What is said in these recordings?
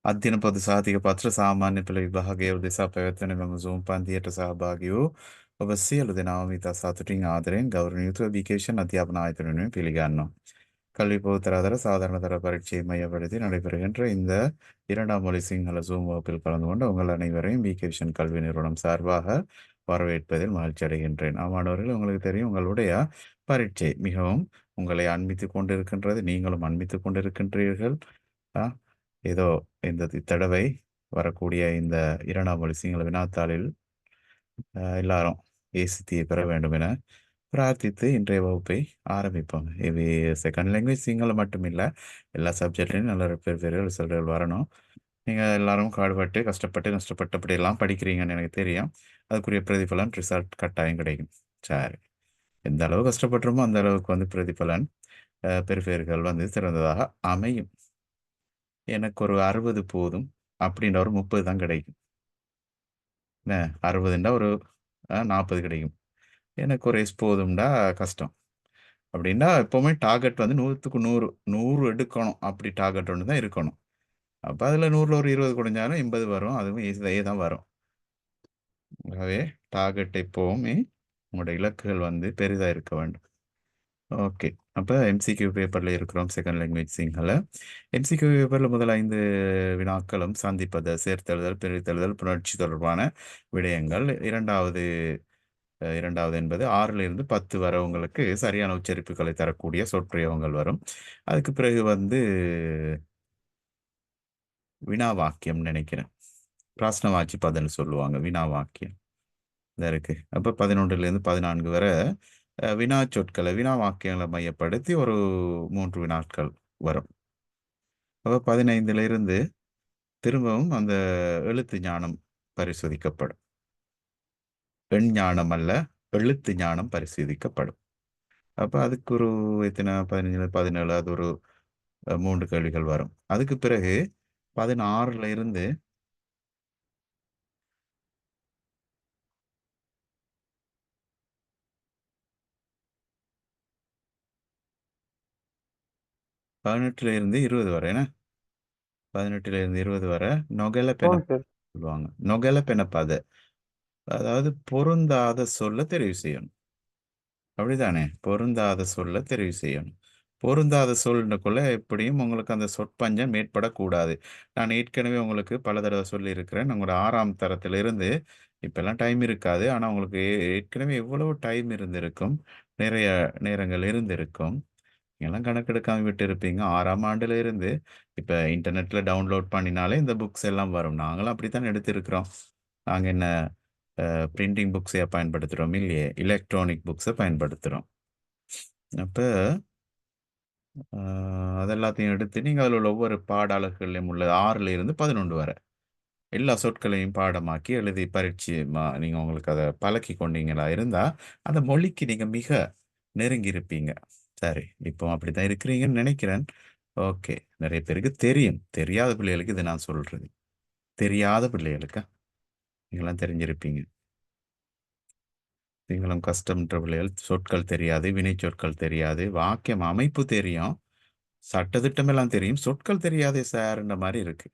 අධ්‍යයන පොදු සහතික පත්‍ර සාමාන්‍ය පෙළ විභාගයේ උදෙසා පැවැත්වෙන මෙම Zoom පන්තියට සහභාගී වූ ඔබ සියලු දෙනාම ඉතා සතුටින් ආදරයෙන් ගෞරවනීය විකේෂන් අධ්‍යාපන ආයතන වෙනුවෙன் පිළිගන්නවා. கல்வி பொதுத்தராதர சாதாரண தர பரீட்சையை மையப்படுத்தி நடைபெறுகின்ற இந்த 2ஆம் மொழி சிங்கள ஜூம் வகுப்பில் கலந்து கொண்ட உங்கள் அனைவரையும் விகேஷன் கல்வி நிறுவனம் சார்பாக வரவேற்பதில் மகிழ்ச்சி அடைகின்றேன். மாணவர்கள், உங்களுக்கு தெரியும், உங்களுடைய பரீட்சை மிகவும் உங்களை அண்மித்துக் கொண்டிருக்கின்றது. நீங்களும் அண்மித்துக் கொண்டிருக்கின்றீர்கள். ஏதோ இந்த தடவை வரக்கூடிய இந்த 2ஆம் மொழி சிங்கள வினாத்தாளில் எல்லாரும் ஏசித்தியை பெற வேண்டும் என பிரார்த்தித்து இன்றைய வகுப்பை ஆரம்பிப்போம். இது செகண்ட் லாங்குவேஜ் சிங்களம் மட்டுமில்லை, எல்லா சப்ஜெக்ட்லையும் நல்ல பெரிய ரிசல்ட்கள் வரணும். நீங்கள் எல்லாரும் பாடுபட்டு கஷ்டப்பட்டு அப்படியெல்லாம் படிக்கிறீங்கன்னு எனக்கு தெரியும். அதுக்குரிய பிரதிபலன் ரிசல்ட் கட்டாயம் கிடைக்கும். சரி, எந்த அளவு கஷ்டப்பட்டுருமோ அந்த அளவுக்கு வந்து பிரதிபலன் பெறுபேறுகள் வந்து சிறந்ததாக அமையும். எனக்கு ஒரு 60 போதும் அப்படின்ற ஒரு 30 தான் கிடைக்கும். என்ன, 60ண்டா ஒரு 40 கிடைக்கும். எனக்கு ஒரு எஸ் போதும்டா கஷ்டம். அப்படின்னா எப்போவுமே டார்கெட் வந்து 100க்கு 100 எடுக்கணும். அப்படி டார்கெட் ஒன்று தான் இருக்கணும். அப்போ அதில் 100ல் ஒரு 20 குறைஞ்சாலும் 80 வரும். அதுவும் ஈஸியே தான் வரும். ஆகவே டார்கெட் எப்போவுமே உங்களோட இலக்குகள் வந்து பெரிதாக இருக்க வேண்டும். ஓகே, அப்போ எம்சிக்யூ பேப்பரில் இருக்கிறோம். செகண்ட் லாங்குவேஜ் சிங்கள எம்சிக்யூ பேப்பரில் முதல் 5 வினாக்களும் சந்திப்பது, சேர்த்தெழுதல், பிரித்தெழுதல், புணர்ச்சி தொடர்பான விடயங்கள். இரண்டாவது என்பது 6லிருந்து 10 வரை உங்களுக்கு சரியான உச்சரிப்புகளை தரக்கூடிய சொற்பிரயோகங்கள் வரும். அதுக்கு பிறகு வந்து வினா வாக்கியம் நினைக்கிறேன். பிராஸ்னவாச்சி பதில் சொல்லுவாங்க. வினா வாக்கியம் இதாக இருக்கு. அப்போ 11லேருந்து 14 வரை வினா சொற்களை, வினா வாக்கியங்களை மையப்படுத்தி ஒரு 3 வினாக்கள் வரும். அப்போ 15லிருந்து திரும்பவும் அந்த எழுத்து ஞானம் பரிசோதிக்கப்படும். எண் ஞானம் அல்ல, எழுத்து ஞானம் பரிசோதிக்கப்படும். அப்போ அதுக்கு ஒரு எத்தனை 15 17 அது ஒரு 3 கேள்விகள் வரும். அதுக்கு பிறகு 16லிருந்து 18லிருந்து 20 வரை, என்ன 18லிருந்து 20 வரை நொகல பென சொல்லுவாங்க. நொகல பெனப்பத, அதாவது பொருந்தாத சொல்ல தெரிவு செய்யணும். அப்படிதானே? பொருந்தாத சொல்ல தெரிவு செய்யணும். பொருந்தாத சொல்லுக்குள்ள எப்படியும் உங்களுக்கு அந்த சொற்பஞ்சம் ஏற்படக்கூடாது. நான் ஏற்கனவே உங்களுக்கு பல தடவை சொல்லியிருக்கிறேன். உங்களோட 6ஆம் தரத்திலிருந்து இப்பெல்லாம் டைம் இருக்காது. ஆனால் உங்களுக்கு ஏற்கனவே எவ்வளவு டைம் இருந்திருக்கும், நிறைய நேரங்கள் இருந்திருக்கும். நீங்கள்லாம் கணக்கெடுக்காம விட்டு இருப்பீங்க. 6ஆம் ஆண்டுல இருந்து இப்போ இன்டர்நெட்டில் டவுன்லோட் பண்ணினாலே இந்த புக்ஸ் எல்லாம் வரும். நாங்களும் அப்படித்தான் எடுத்திருக்கிறோம். நாங்கள் என்ன பிரிண்டிங் புக்ஸையாக பயன்படுத்துகிறோம் இல்லையே, எலக்ட்ரானிக் புக்ஸை பயன்படுத்துகிறோம். அப்போ அதெல்லாத்தையும் எடுத்து நீங்கள் அதில் உள்ள ஒவ்வொரு பாடாளர்களையும் உள்ள 6லிருந்து 11 வரை எல்லா சொற்களையும் பாடமாக்கி எழுதி பரீட்சை நீங்கள் உங்களுக்கு அதை பழக்கி கொண்டீங்களா இருந்தால் அந்த மொழிக்கு நீங்கள் மிக நெருங்கி இருப்பீங்க. சரி, இப்போ அப்படித்தான் இருக்கிறீங்கன்னு நினைக்கிறேன். ஓகே, நிறைய பேருக்கு தெரியும். தெரியாத பிள்ளைகளுக்கு இது நான் சொல்றது. தெரியாத பிள்ளைகளுக்கா நீங்களாம் தெரிஞ்சிருப்பீங்க. சிங்களம் கஷ்டம்ன்ற பிள்ளைகள் சொற்கள் தெரியாது, வினை சொற்கள் தெரியாது, வாக்கியம் அமைப்பு தெரியும், சட்டதிட்டமெல்லாம் தெரியும், சொற்கள் தெரியாதே சார்ன்ற மாதிரி இருக்கு.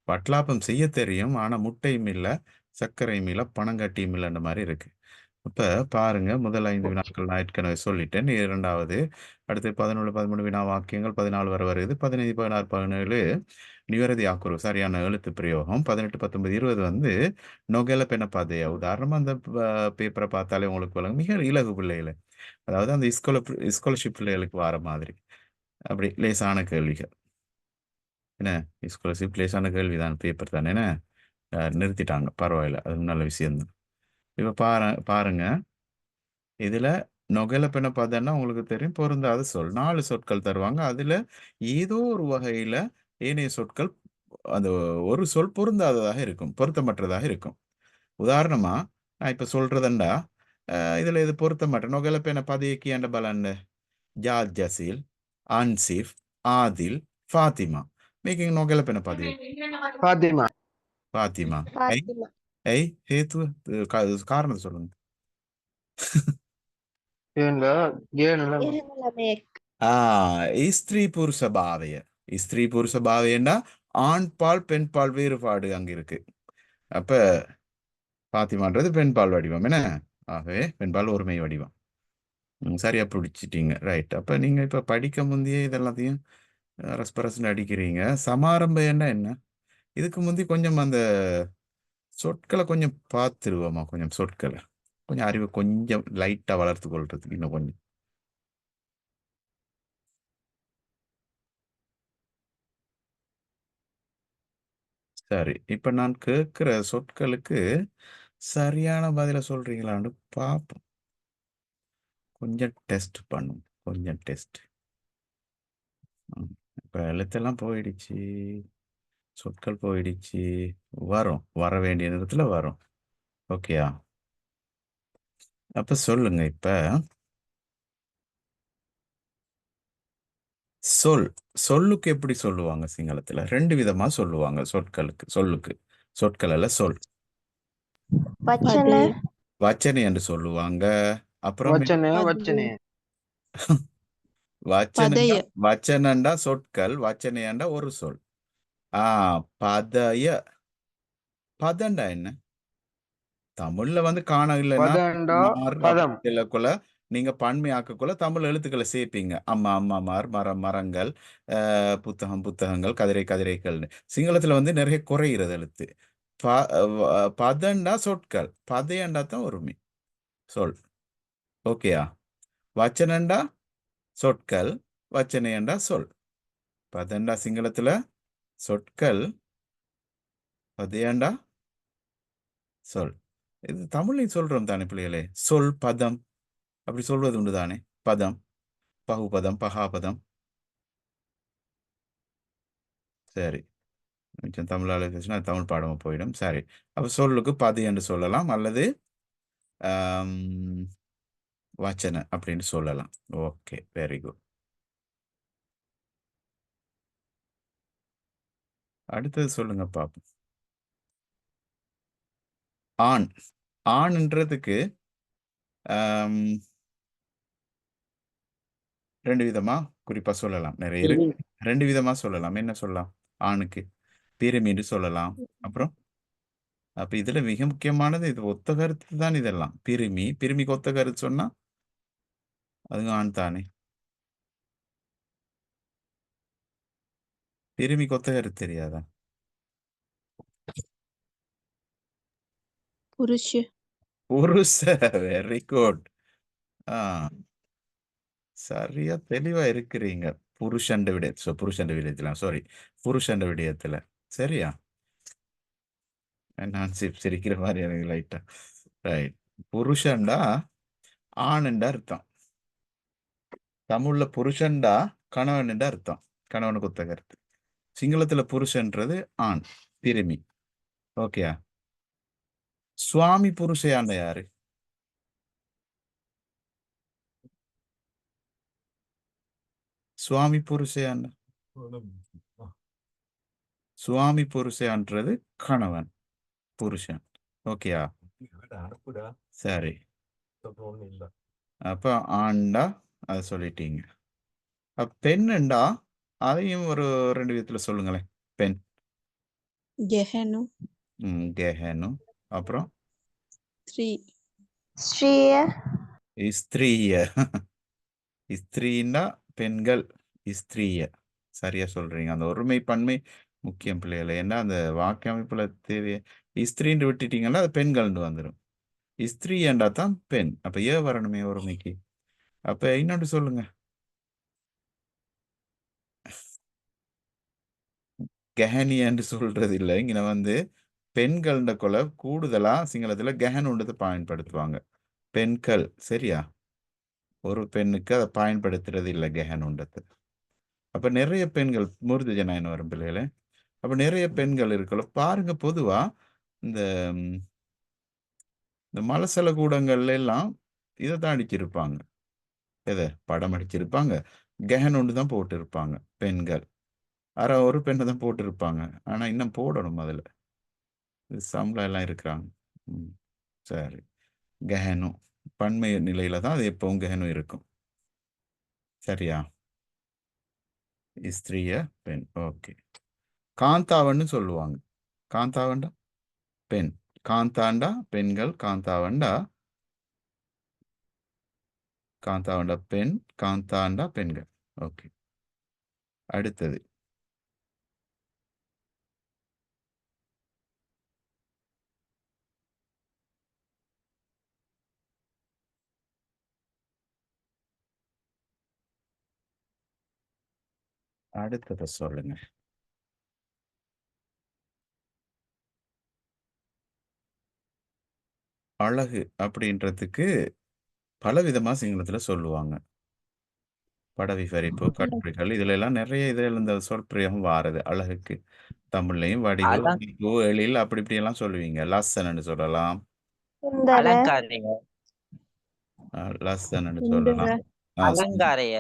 வட்லாப்பம் செய்ய தெரியும், ஆனால் முட்டையும் இல்லை, சர்க்கரையும் இல்லை, பனங்கட்டியும் இல்லைன்ற மாதிரி இருக்கு. அப்போ பாருங்க, முதல் 5 வினாக்கள் நான் ஏற்கனவே சொல்லிட்டேன். இரண்டாவது அடுத்து 11 13 வினா வாக்கியங்கள் 14 வரை வருது. 15 16 17 நிவரதி ஆக்குரு சரியான எழுத்து பிரயோகம். 18 19 20 வந்து நொகல பெனப்பாதையா. உதாரணமாக அந்த பேப்பரை பார்த்தாலே உங்களுக்கு விளங்கும். மிக இலகு பிள்ளைகளை, அதாவது அந்த ஸ்காலர்ஷிப் பிள்ளைகளுக்கு வர மாதிரி அப்படி லேசான கேள்விகள். என்ன, ஸ்காலர்ஷிப் லேசான கேள்வி தான், பேப்பர் தானே, என்ன நிறுத்திட்டாங்க, பரவாயில்ல, அது நல்ல விஷயம்தான். இப்போ பாருங்க, இதுல நொகல பென பார்த்தன்னா உங்களுக்கு தெரியும், பொருந்தாத சொல் 4 சொற்கள் தருவாங்க. அதுல ஏதோ ஒரு வகையில ஏனைய சொற்கள் அந்த ஒரு சொல் பொருந்தாததாக இருக்கும், பொருத்தமற்றதாக இருக்கும். உதாரணமா நான் இப்ப சொல்றதண்டா இதுல இது பொருத்தமற்ற நொகல பென பதேக்கி என்ற பலன் ஜாத் ஜசீல் அன்சிஃப் ஆதில் ஃபாத்திமா மேக்கிங் நொகல பென பதே ஃபாத்திமா. ஃபாத்திமா. ஐ ஃபாத்திமா. ஐ ஹேத்து காரணத்தை சொல்லுங்க. ஏன்ல இருமலமே. ස්ත්‍රී පුරුෂ භාවය. ස්ත්‍රී පුරුෂ භාවයෙන්ඩ ஆண் பால் பெண் பால் வேறுபாடு அங்க இருக்கு. அப்ப பாத்திமான்றது பெண் பால் வடிவம் என்ன? ஆகவே பெண் பால் ஒருமை வடிவம். சரியா பிடிச்சிட்டீங்க. ரைட். அப்ப நீங்க இப்ப படிக்க முந்தையே இதெல்லாத்தையும் ரசபரசன்னு அடிக்கிறீங்க. சமாரம்பயம்னா என்ன? இதுக்கு முந்தி கொஞ்சம் அந்த சொற்கள கொஞ்சம் பார்த்துருவோமா? கொஞ்சம் சொற்கள. கொஞ்சம் அறிவ கொஞ்சம் லைட்டா வளர்த்துக் கொள்றதுக்கு இன்னும் கொஞ்சம். சரி. இப்ப நான் கேட்கிற சொற்களுக்கு சரியான பதில சொல்றீங்களான்னு பார்ப்போம். கொஞ்சம் டெஸ்ட் பண்ணும். கொஞ்சம் டெஸ்ட். இப்ப எழுத்தெல்லாம் போயிடுச்சு. சொற்கள் போயிடுச்சு. வரும். வர வேண்டிய நேரத்துல வரும். ஓகேயா? அப்ப சொல்லுங்க இப்ப. சொல். சொல்லுக்கு எப்படி சொல்லுவாங்க சிங்களத்துல? 2 விதமா சொல்லுவாங்க சொற்களுக்கு. சொல்லுக்கு. சொற்கள் அல்ல சொல். வச்சன பதே வச்சனை என்று சொல்லுவாங்க. அப்புறம் வச்சனே பதே வச்சனே வச்சனண்டா பதய வச்சனண்டா சொற்கள். வச்சனையாண்டா ஒரு சொல். ஆ பதய. பதண்டா என்ன? தமிழ்ல வந்து காணம் இல்லைன்னா பதண்டா மார் பதம் அப்படி சொல்லக்குள்ள நீங்க பன்மை ஆக்கக்குள்ள தமிழ் எழுத்துக்களை சேர்ப்பீங்க. அம்மா அம்மாமார், மரம் மரங்கள், புத்தகம் புத்தகங்கள், கதிரை கதிரைகள்னு. சிங்களத்துல வந்து நிறைய குறைகிறது எழுத்து. ப பதண்டா சொற்கள். பதையண்டா தான் ஒருமை சொல். ஓகேயா? வச்சனண்டா சொற்கள். வச்சனையண்டா சொல். பதண்டா சிங்களத்துல சொற்கள். பதையண்டா சொல். இது தமிழ்லையும் சொல்றோம் தானே பிள்ளைகளே? சொல் பதம் அப்படி சொல்வது உண்டு தானே? பதம், பகுபதம், பகாபதம். சரி. மிச்சம் தமிழால பேசினா தமிழ் பாடமா போயிடும். சரி. அப்ப சொல்லுக்கு பதி என்று சொல்லலாம் அல்லது ஆம், வச்சன அப்படின்னு சொல்லலாம். ஓகே. Very good. அடுத்தது சொல்லுங்க பாப்போம். ஆண். ஆண்ன்றதுக்கு ஆம், 2 விதமா குறிப்பா சொல்லலாம். நிறைய இருக்கு. 2 விதமா சொல்லலாம். என்ன சொல்லலாம்? ஆணுக்கு பிறமின்னு சொல்லலாம். அப்புறம் அப்ப இதுல மிக முக்கியமானது இது ஒத்த கருத்து தான் இதெல்லாம். பிரிமி. பிரிமிக்கு ஒத்த கருத்து சொன்னா அதுவும் ஆண் தானே. பிரிமிக்கு ஒத்த கருத்து தெரியாதா? புருஷ புருஷ. Very good. ஆ சரியா தெளிவா இருக்கிறீங்க. புருஷண்ட விடயத்துல புருஷண்ட விடயத்துல சாரி புருஷண்ட விடயத்துல. சரியா? நான் சிரிக்கிற மாதிரி எனக்கு லைட்டா. ரைட். புருஷன்டா ஆணுண்டா அர்த்தம். தமிழ்ல புருஷன்டா கணவன்டா அர்த்தம். கணவனுக்கு ஒத்த கருத்து. சிங்களத்துல புருஷன்றது ஆண் பிரிமி. ஓகேயா? சுவாமி புருஷையாண்ட யாரு? சுவாமி புருஷையாண்ட சுவாமி புருஷன்றது கணவன் புருஷன். ஓகேயா? சரி. அப்ப ஆண்டா அதை சொல்லிட்டீங்க. பெண்ணுண்டா அதையும் ஒரு 2 விதத்துல சொல்லுங்களேன். பெண். கெஹனு கெஹனு. அப்புறம் ஸ்ரீ ஸ்ரீய ஸ்திரீய. ஸ்திரீன்னா பெண்கள். ஸ்திரீய. சரியா சொல்றீங்க. அந்த ஒருமை பன்மை முக்கியம் பிள்ளைகளை. ஏன்னா அந்த வாக்கிய அமைப்புல தேவைய ஸ்திரீன்னு விட்டுட்டீங்கன்னா அது பெண்கள்னு வந்துடும். ஸ்திரீயண்டா தான் பெண். அப்ப ஏன் வரணுமே ஒருமைக்கு? அப்ப இன்னொன்று சொல்லுங்க. கெஹனி என்று சொல்றது இல்லை. இங்க வந்து பெண்கள்ன்ற கொல கூடுதலா சிங்களத்துல கெஹனுன்றதை பயன்படுத்துவாங்க. பெண்கள். சரியா? ஒரு பெண்ணுக்கு அதை பயன்படுத்துறது இல்லை கெஹனுன்றது. அப்ப நிறைய பெண்கள் மூர்த்தி ஜனாயன் வரும் பிள்ளைகளே. அப்ப நிறைய பெண்கள் இருக்கல பாருங்க. பொதுவா இந்த ம், இந்த மலசல கூடங்கள்ல எல்லாம் இதை தான் அடிச்சிருப்பாங்க. எதை படம் அடிச்சிருப்பாங்க. கெஹன் ஒன்று தான் போட்டிருப்பாங்க பெண்கள். ஒரு பெண்ணை தான் போட்டிருப்பாங்க. ஆனா இன்னும் போடணும் அதுல. இது சம்பளம் எல்லாம் இருக்கிறாங்க. ம், சரி. கெஹனு பன்மை நிலையில தான் அது எப்பவும் கெஹனு இருக்கும். சரியா? ஸ்திரீய பெண். ஓகே. காந்தாவன்னு சொல்லுவாங்க. காந்தாவண்டா பெண். காந்தாண்டா பெண்கள். காந்தாவண்டா பெண். காந்தாண்டா பெண்கள். ஓகே. அடுத்தது அடுத்ததை சொல்லுங்க. அழகு அப்படின்றதுக்கு பலவிதமா சிங்களத்துல சொல்லுவாங்க. படவிவரிப்பு, கட்டுரைகள் இதுல எல்லாம் நிறைய இந்த சொற்பிரயோகம் வாருது அழகுக்கு. தமிழ்லையும் வடிவு, அலங் இனிப்பு, எழில் அப்படி இப்படி எல்லாம் சொல்லுவீங்க. லசன்னு சொல்லலாம். சுந்தர அலங்காரைய லசன்னு சுந்தர சொல்லலாம். அலங்காரைய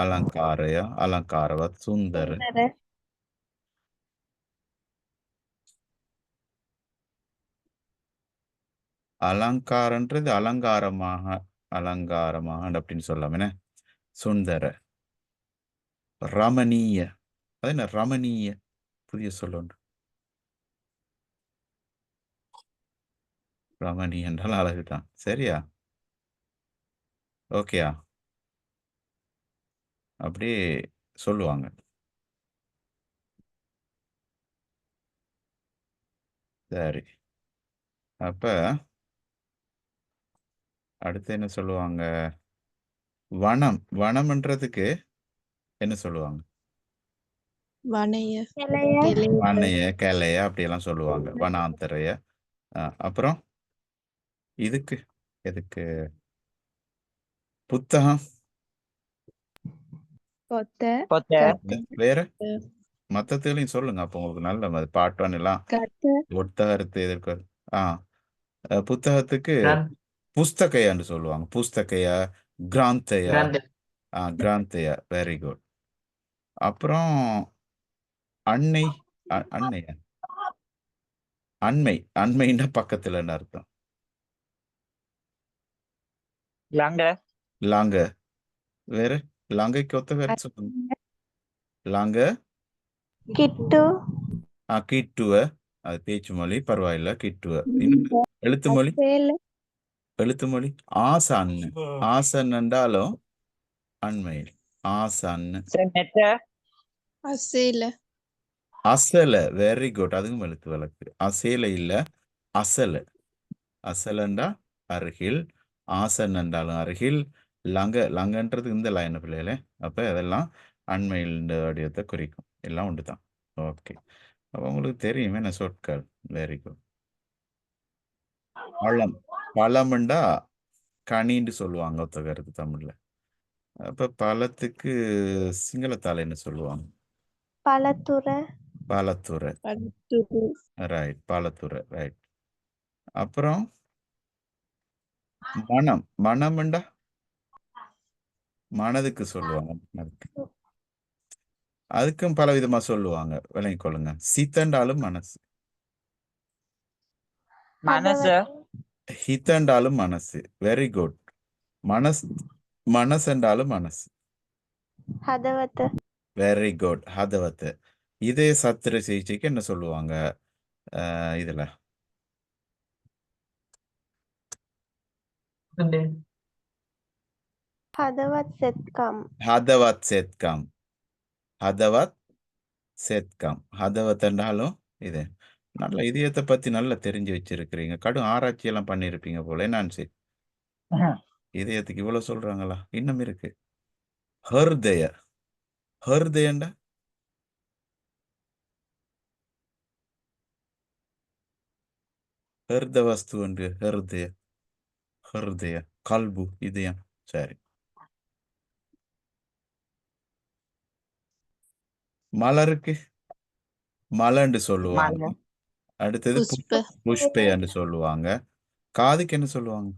அலங்காரய, அலங்காரவத், சுந்தர. சுந்தர அலங்காரன்றது அலங்காரமாக அப்படின்னு சொல்லாம சுந்தர. ரமணீய, அது என்ன ரமணீய? புதிய சொல்லு. ரமணி என்றால் அழகுதான். சரியா? ஓகேயா? அப்படியே சொல்லுவாங்க. சரி. அப்ப அடுத்து என்ன சொல்லுவாங்க? வனம். வனம்ன்றதுக்கு என்ன சொல்லுவாங்க? வனைய கிளைய கிளைய வனைய, கிளைய அப்படியெல்லாம் சொல்லுவாங்க. வனாந்தரைய. அப்புறம் இதுக்கு எதுக்கு? புத்தகம். கொத்த கொத்த கத்த வேற மத்ததுலையும் சொல்லுங்க. அப்போ உங்களுக்கு நல்ல பாட்டான் எல்லாம் கத்த ஒட்டகத்து எதிர்க்க. புத்தகத்துக்கு புஸ்தகையான்னு சொல்லுவாங்க. புஸ்தகையா, கிராந்தையா. கிராந்தையா. Very good. அப்புறம் அன்னை. அன்னையா? அண்மைன்னா பக்கத்துலன்னு அர்த்தம். லங்க லாங்க. வேற லாங்கைக்கு ஒத்த வேற சொல்லுங்க. லாங்க. கிட்டு கிட்டுவ. அது பேச்சு மொழி, பரவாயில்ல. கிட்டுவ. இன்னும் எழுத்து மொழி. சேல எழுத்து மொழி ஆசான்னு. ஆசன் என்றாலும் அண்மையில். ஆசான்னு. சென்னெட்ட அசேல அசல. Very good. அதுவும் எழுத்து வழக்கு. அசேல இல்ல, அசல. அசலண்டா அருகில். ஆசன் என்றாலும் அருகில். லங்கன்றது இந்த லைன் பிள்ளைகளே. அப்ப அதெல்லாம் அண்மையில் வடிவத்தை குறிக்கும். எல்லாம் உண்டுதான். ஓகே. அப்ப உங்களுக்கு தெரியுமே என்ன சொற்கள். Very good. பழம். பழம்ண்டா கனின்னு சொல்லுவாங்க ஒத்தகருக்கு தமிழ்ல. அப்ப பழத்துக்கு சிங்களத்தால என்ன சொல்லுவாங்க? பலத்துறை பாலத்துறை. படுத்துரு ரைட். பாலத்துறை. ரைட். அப்புறம் மனம். மனம்ண்டா மனதுக்கு சொல்லுவாங்க. அதுக்கும் பல விதமா சொல்லுவாங்க. விளங்கிக் கொள்ளுங்க. சித்தண்டாலும் மனசு. மனச ஹித்தண்டாலும் மனசு. Very good. மனசென்றாலும் மனசு. ஹதவத்த வெரி குட். ஹதவத்து. இதே சத்திர சிகிச்சைக்கு என்ன சொல்லுவாங்க? இதுல ஹதவத் செத்கம் ஹதவத் சேத்கம். ஹதவத் சேத்கம். ஹதவத் என்றாலும் இது. நல்ல இதயத்தை பத்தி நல்லா தெரிஞ்சு வச்சிருக்கிறீங்க. கடும் ஆராய்ச்சி எல்லாம் பண்ணியிருப்பீங்க போல. நான் சரி. இதயத்துக்கு இவ்வளவு சொல்றாங்களா? இன்னும் இருக்கு. ஹர்தய. ஹர்தயண்டா ஹர்த வஸ்து என்று. ஹர்தய. ஹர்தய கல்பு இதயம். சரி. மலருக்கு மலண்டு சொல்லுவாங்க. மல அடுத்தது புஷ்ப புஷ்பைன்னு சொல்லுவாங்க. காதுக்கு என்ன சொல்லுவாங்க?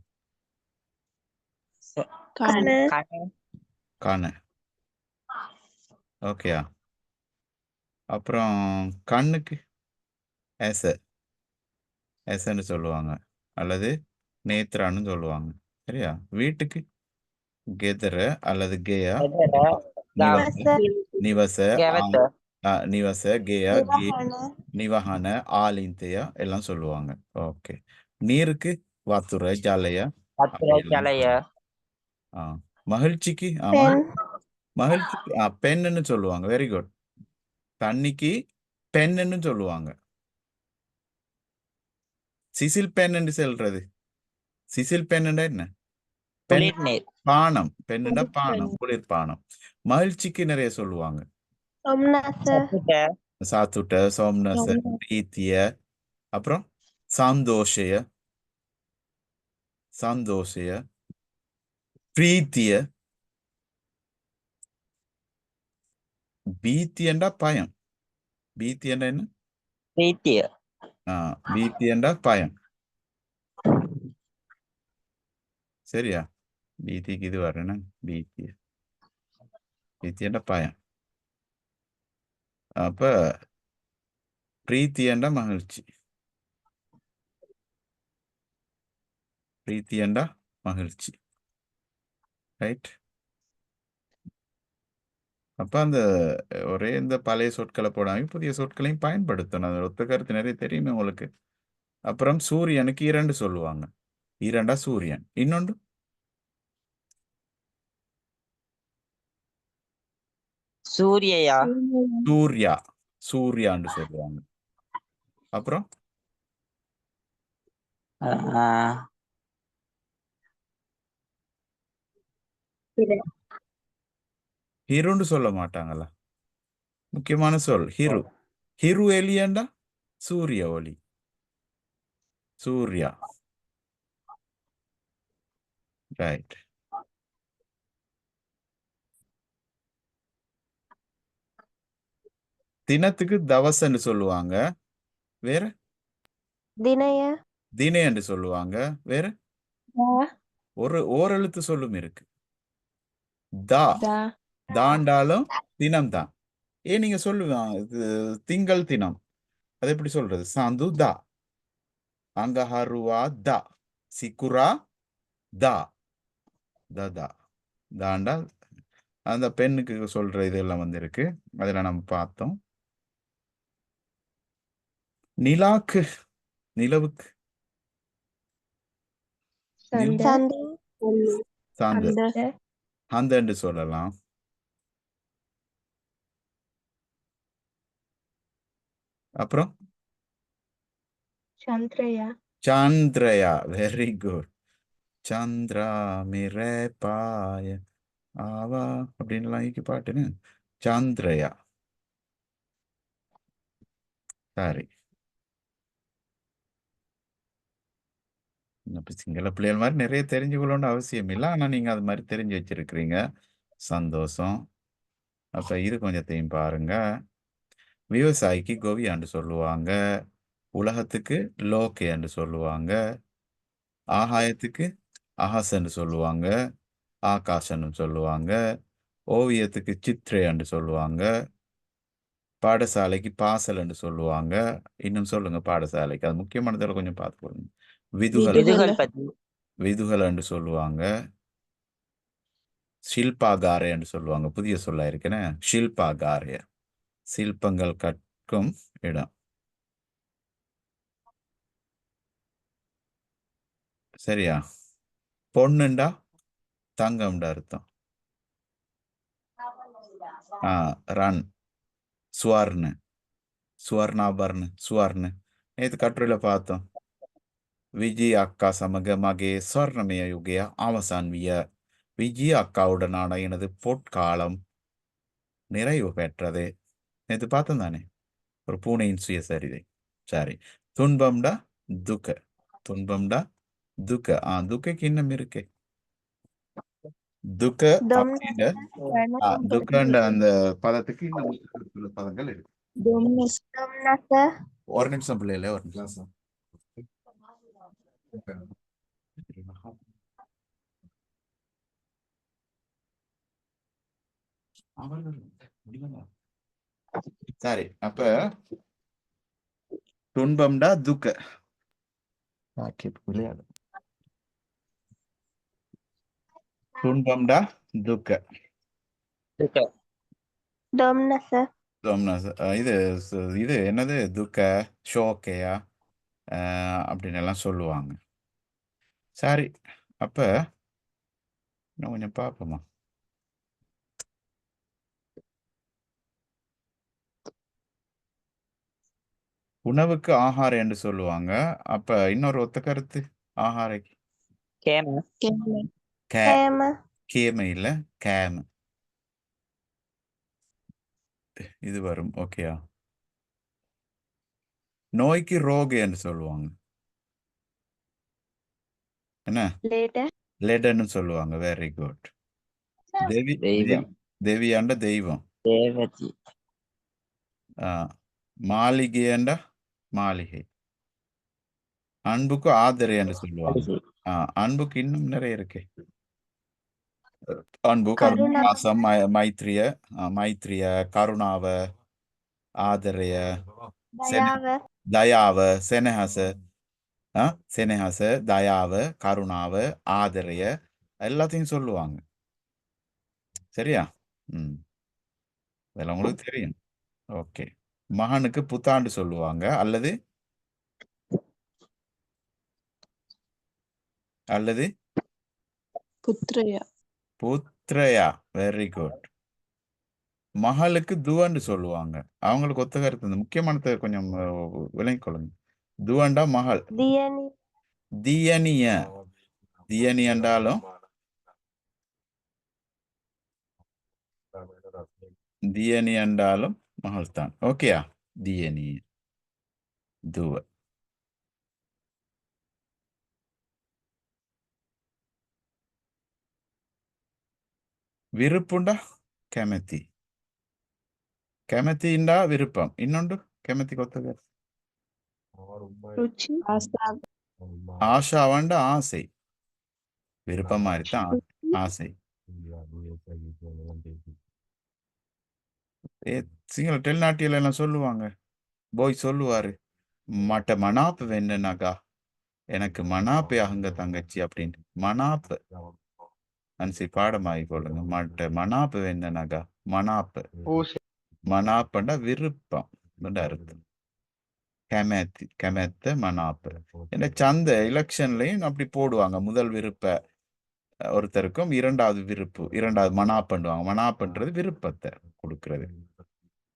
கணு கணு காண. ஓகேயா? அப்புறம் கண்ணுக்கு எசன்னு சொல்லுவாங்க. அல்லது நேத்ரான்னு சொல்லுவாங்க. சரியா? வீட்டுக்கு கெதர அல்லது கெயா. எதர நிவச. கெவத்த நிவச கேய கே நிவஹன நிவஹன ஆலிந்தைய எல்லாம் சொல்லுவாங்க. ஓகே. நீருக்கு வத்துர ஜலய அப்படி වතුර எல்லாம் ජලය சொல்லுவாங்க. மகிழ்ச்சிக்கு பெண் மகிழ்ச்சிக்கு பெண்ணுன்னு சொல்லுவாங்க. Very good. தண்ணிக்கு பெண்ணுன்னு சொல்லுவாங்க. சிசில் பெண் என்று சொல்றது. சிசில் பெண்ணுண்டா என்ன? பெண் குளிர் நீர் பானம். பெண்ணுண்டா பானம், குளிர்பானம். மகிழ்ச்சிக்கு நிறைய சொல்லுவாங்க. සොම්නස සතුට சாத்துட்ட, சோம்னச, பிரீத்திய, அப்புறம் சந்தோஷய, சந்தோஷய, பிரீத்திய, பீத்தியண்டா பயம். பீத்தியண்டா என்ன? ප්‍රීතිය பீத்தியண்டா பயம். சரியா? பீத்திக்கு இது வரணும். பீத்திய பீத்தியண்டா பயம். அப்ப பிரீத்தியண்டா மகிழ்ச்சி. பிரீத்தியண்டா மகிழ்ச்சி. ரைட். அப்ப அந்த ஒரே இந்த பழைய சொற்களை போடாம புதிய சொற்களையும் பயன்படுத்தணும். அது ஒத்த கருத்து நிறைய தெரியுமே உங்களுக்கு. அப்புறம் சூரியனுக்கு 2 சொல்லுவாங்க. 2 சூரியன். இன்னொன்று සූරියයා சூர்யா. சூர்யான்னு சொல்லுவாங்க. அப்புறம் ஹிருன்னு சொல்ல மாட்டாங்களா? முக்கியமான சொல் ஹிரு. ஹிரு எலியண்டா சூரிய ஒளி. சூர்யா. ரைட். தினத்துக்கு தவசன்னு சொல்லுவாங்க. வேற දිනය தினே என்று சொல்லுவாங்க. வேற ஒரு ஓரெழுத்து சொல்லும் இருக்கு. தா தாண்டாலும் தினம் தான். ஏன் நீங்க சொல்லுவாங்க இது திங்கள் தினம். அது எப்படி சொல்றது? சாந்து தா, அங்கஹருவா தா, சிக்குரா தா, தா தாண்டா அந்த பெண்ணுக்கு சொல்ற இதெல்லாம் வந்திருக்கு. அதில் நம்ம பார்த்தோம். நிலாக்கு நிலவுக்கு සඳ சாந்து அந்த அந்த என்று சொல்லலாம். அப்புறம் சந்திரயா சந்திரயா. Very good. சந்திரா மிரே பாய ஆவா அப்படின்லாம் இருக்கு பாட்டுன்னு. சந்திரயா. சரி. இப்போ சிங்கள பிள்ளைகள் மாதிரி நிறைய தெரிஞ்சுக்கணும்னு அவசியம் இல்லை. ஆனால் நீங்கள் அது மாதிரி தெரிஞ்சு வச்சிருக்கிறீங்க. சந்தோஷம். அப்போ இது கொஞ்சத்தையும் பாருங்க. விவசாயிக்கு கோவியாண்டு சொல்லுவாங்க. உலகத்துக்கு லோகே என்று சொல்லுவாங்க. ஆகாயத்துக்கு அஹசன்னு சொல்லுவாங்க. ஆகாஷன்னு சொல்லுவாங்க. ஓவியத்துக்கு சித்ரே என்று சொல்லுவாங்க. பாடசாலைக்கு பாசல் என்று சொல்லுவாங்க. இன்னும் சொல்லுங்க பாடசாலைக்கு. அது முக்கியமானதில் கொஞ்சம் பார்த்துக்கொள்ளுங்க. விதுகள் විදුහල්පති விதுகள் என்று சொல்லுவாங்க. ஷில்பாகாரே என்று சொல்லுவாங்க. புதிய சொல்லா இருக்கேன்னு. ஷில்பாகாரே சில்பங்கள் கற்கும் இடம். சரியா? பொண்ணுண்டா தங்கம்டா அர்த்தம். ரன் சுவர்ணு சுவர்ணாபர்ணு சுவர்ணு. நேற்று கட்டுரையில பார்த்தோம். விஜய் அக்கா சமக மகே ஸ்வர்ணமய யுகய அவசான்விய. விஜய் அக்காவுடனான எனது பொற்காலம் நிறைவு பெற்றது. நேற்று பார்த்தோம் தானே ஒரு பூனையின் சுயசரிதை. சரி. துன்பம்டா துக்க. துன்பம்டா துக்க. துக்கைக்கு இன்னும் இருக்கு. துக்க அப்படின்ற துக்கண்ட அந்த பதத்துக்கு இன்னும் பதங்கள் இருக்கு. සොම්නස ஒரு நிமிஷம் பிள்ளைல ஒரு நிமிஷம். சரி. அப்ப துன்பம்டா துக்க. விளையாடு. துன்பம்டா துக்க. දුක දොම්නස சோம்நாத் இது என்னது துக்க ஷோக்கையா அப்படின்னு எல்லாம் சொல்லுவாங்க. சரி, அப்ப இன்னும் கொஞ்சம் பார்ப்போமா. உணவுக்கு ஆகாரம் என்று சொல்லுவாங்க. அப்ப இன்னொரு ஒத்த கருத்து ஆகாரைக்கு කෑම කෑම கே කෑම கேமை இல்ல கேம் இது வரும். ஓகேயா. நோய்க்கு ரோகு என்று சொல்லுவாங்க. என்ன ලෙඩ லெடன்னு சொல்லுவாங்க. Very good. தேவி தெய்வம் தேவியாண்ட தெய்வம். தேவதி ஆ, மாளிகையாண்டா மாளிகை. அன்புக்கு ஆதரை என்று சொல்லுவாங்க. அன்புக்கு இன்னும் நிறைய இருக்கு. அன்பு, கருணை, කරුණා பாசம், மைத்ரிய, மைத்ரிய, கருணாவ, ආදරය, දයාව දයාව, සෙනෙහස, செனஹச, தயாவ, கருணாவ, ஆதரய எல்லாத்தையும் சொல்லுவாங்க. சரியா? ம், இதெல்லாம் உங்களுக்கு தெரியும். ஓகே. மகனுக்கு புத்தாண்டு சொல்லுவாங்க. அல்லது அல்லது පුත්‍රය புத்ரயா. Very good. மகளுக்கு துவண்டு சொல்லுவாங்க. அவங்களுக்கு ஒத்த கருத்து. இந்த முக்கியமானதை கொஞ்சம் விளங்கிக் கொள்ளுங்க. துவண்டா மகள். දියණිය தியனிய. தியனி என்றாலும் தியனி என்றாலும் மகள் தான். ஓகேயா. தியனி துவ. விருப்புண்டா கெமத்தி. கெமத்திண்டா விருப்பம். இன்னொன்று கெமத்தி கொத்தது රුචි ආසාව ஆஷாவாண்டா ஆசை. விருப்பம் மாதிரி தான் ஆசை. சிங்கள டெல்நாட்டியில எல்லாம் சொல்லுவாங்க. போய் சொல்லுவாரு, மட்ட மனாப்பு வேணுனாக்கா எனக்கு மனாப்பே அங்க தங்கச்சி அப்படின்னு. மனாப்பு அன்சி பாடமாகி கொள்ளுங்க. மட்ட மனாப்பு வேணுனாக்கா மனாப்பு. மனாப்பண்டா விருப்பம் அர்த்தம். கெமத்தி கெமெத்த மனாப்பு. என்ன சந்த எலெக்ஷன்லையும் அப்படி போடுவாங்க. முதல் விருப்ப ஒருத்தருக்கும் இரண்டாவது இரண்டாவது மனாப்புண்டுவாங்க. மனாப்புன்றது விருப்பத்தை கொடுக்கறது.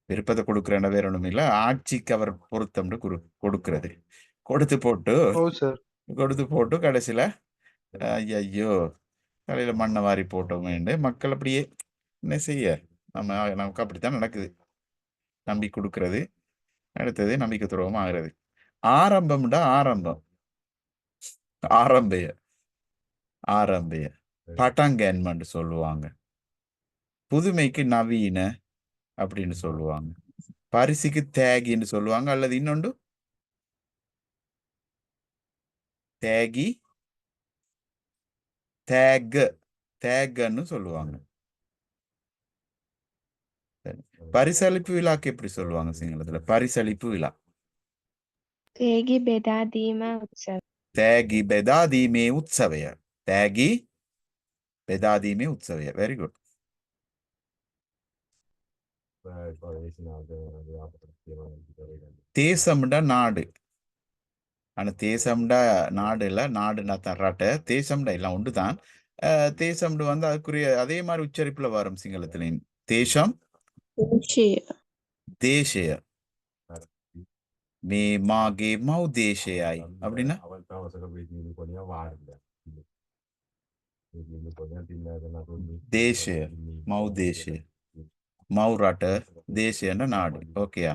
விருப்பத்தை கொடுக்குறேன் வேற ஒண்ணும் இல்ல, ஆட்சிக்கு அவர் பொருத்தம்னு கொடுக்கறது. கொடுத்து போட்டு கடைசியில ஐயோ தலையில மண்ணை வாரி போட்டோமேண்டு மக்கள் அப்படியே என்ன செய்ய. நமக்கு அப்படித்தான் நடக்குது. நம்பி கொடுக்கறது, அடுத்தது நம்பிக்கை துரோகம் ஆகிறது. ஆரம்பம்டா ஆரம்பம். ஆரம்பிய பட்டாங்கன்மன்னு சொல்லுவாங்க. புதுமைக்கு நவீன அப்படின்னு சொல்லுவாங்க. பரிசுக்கு தேகின்னு சொல்லுவாங்க. அல்லது இன்னொன்று தேகி தேகன்னு சொல்லுவாங்க. பரிசளிப்பு விழாக்கு எப்படி சொல்லுவாங்க சிங்களத்துல? பரிசளிப்பு விழா තේගි බෙදා දීම උත්සව தேகி பெதாதீமே உற்சவய. தேகி பெதாதீமே உற்சவய. Very good. தேசம்டா நாடு. ஆனா தேசம்டா நாடு இல்ல. நாடுனா தராட்ட. தேசம்டா எல்லாம் ஒன்று தான். தேசம்டு வந்து அதுக்குரிய அதே மாதிரி உச்சரிப்புல வரும் சிங்களத்திலையும். தேசம் දේශය தேசிய. மே மாகே மௌ தேசியாய் அப்படின்னா தேசிய மௌ தேசிய. மௌராட்ட தேசியன்னா நாடு. ஓகேயா.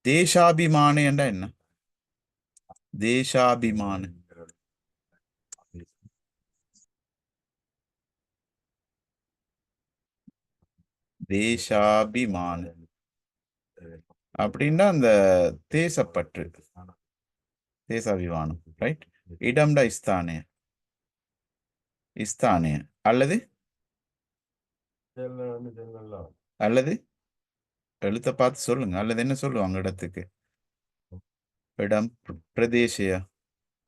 தேசாபிமான என்றா என்ன? தேசாபிமான தேசாபிமான அப்படின்னா அந்த தேசப்பற்று, தேசாபிமானம். ரைட். இடம்டா இஸ்தானே. இஸ்தானே அல்லது அல்லது எழுத்த பார்த்து சொல்லுங்க. அல்லது என்ன சொல்லுவாங்க இடத்துக்கு? இடம் பிரதேசிய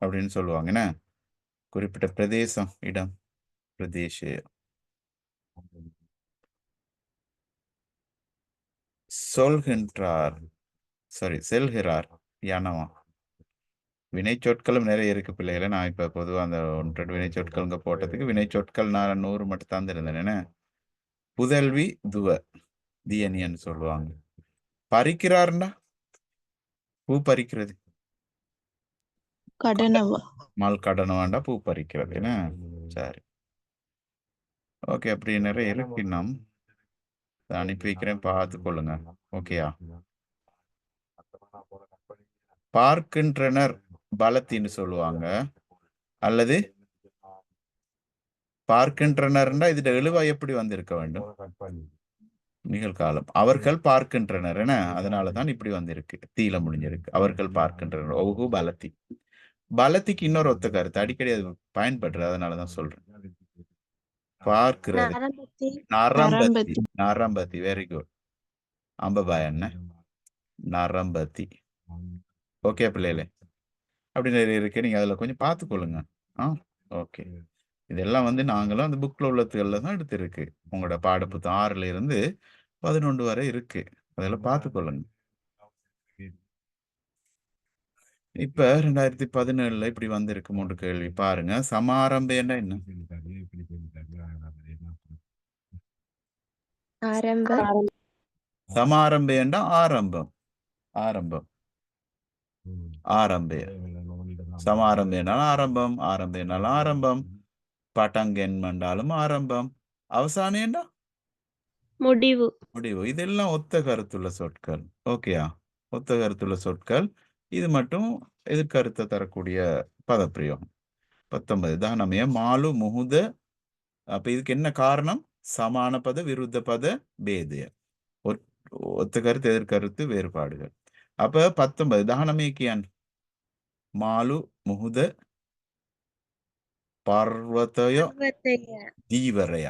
அப்படின்னு சொல்லுவாங்க. என்ன குறிப்பிட்ட பிரதேசம் இடம் பிரதேசிய. சொல்கின்றார் செல்கிறார் யனவா. வினைச்சொற்களும் நிறைய இருக்கு பிள்ளைகளை. நான் இப்ப பொதுவா அந்த 1 வினை சொற்களுங்க போட்டதுக்கு வினை சொற்கள் நான் 100 மட்டும் தந்திருந்தேன். என்ன புதல்வி துவ தியனியன்னு சொல்லுவாங்க. பறிக்கிறார்னா பூ பறிக்கிறது. கடனவ மல் கடனவாண்டா பூ பறிக்கிறது. என்ன சரி ஓகே. அப்படி நிறைய இருக்கு. நாம் அனுப்பி வைக்கிறேன், பார்த்து கொள்ளுங்க. ஓகேயா? பார்க்கின்றனர் பலத்தின்னு சொல்லுவாங்க. அல்லது பார்க்கின்றனர்னா இதுல எழுவா எப்படி வந்திருக்க வேண்டும்? நிகழ்காலம். அவர்கள் பார்க்கின்றனர். என்ன அதனாலதான் இப்படி வந்திருக்கு, தீல முடிஞ்சிருக்கு. அவர்கள் பார்க்கின்றனர். ஓஹு பலத்தி. பலத்திக்கு இன்னொரு ஒத்த கருத்து அடிக்கடி அது பயன்படுறது, அதனாலதான் சொல்றேன். பார்க்கிறது நரம்பத்தி நரம்பத்தி. நரம்பத்தி வெரி குட். அம்பபாய் என்ன நரம்பத்தி. ஓகே பிள்ளைகளே, அப்படி நிறைய இருக்கு. நீங்க அதுல கொஞ்சம் பார்த்துக்கொள்ளுங்க. ஓகே. இதெல்லாம் வந்து நாங்களும் அந்த புக்ல உள்ளதுல தான் எடுத்திருக்கு. உங்களோட பாடப்புத்தகம் 6ல இருந்து 11 வரை இருக்கு. அதெல்லாம் பார்த்துக்கொள்ளுங்க. இப்ப 2017 இப்படி வந்திருக்கு 3 கேள்வி பாருங்க. சமாரம்பேன்னா என்ன? ஆரம்ப சமாரம்பேண்டா ஆரம்பம். ஆரம்பம் ஆரம்பே. சமாரம்பேனாலும் ஆரம்பம், ஆரம்பேனாலும் ஆரம்பம், பட்டங்கென்மண்டாலும் ஆரம்பம், அவசானேண்டா முடிவு முடிவு. இதெல்லாம் ஒத்த கருத்துள்ள சொற்கள். ஓகேயா? ஒத்த கருத்துள்ள சொற்கள். இது மட்டும் எதிர்கருத்தை தரக்கூடிய பதப்பிரயோகம். 19 தானமய மாலு முகுத. அப்ப இதுக்கு என்ன காரணம்? சமான பத விருத்த பத பேதய. ஒத்த கருத்து எதிர்கருத்து வேறுபாடுகள். அப்ப 19 தானமேக்கியான் மாலு முகுத பர்வතය பர்வතය දීවරය.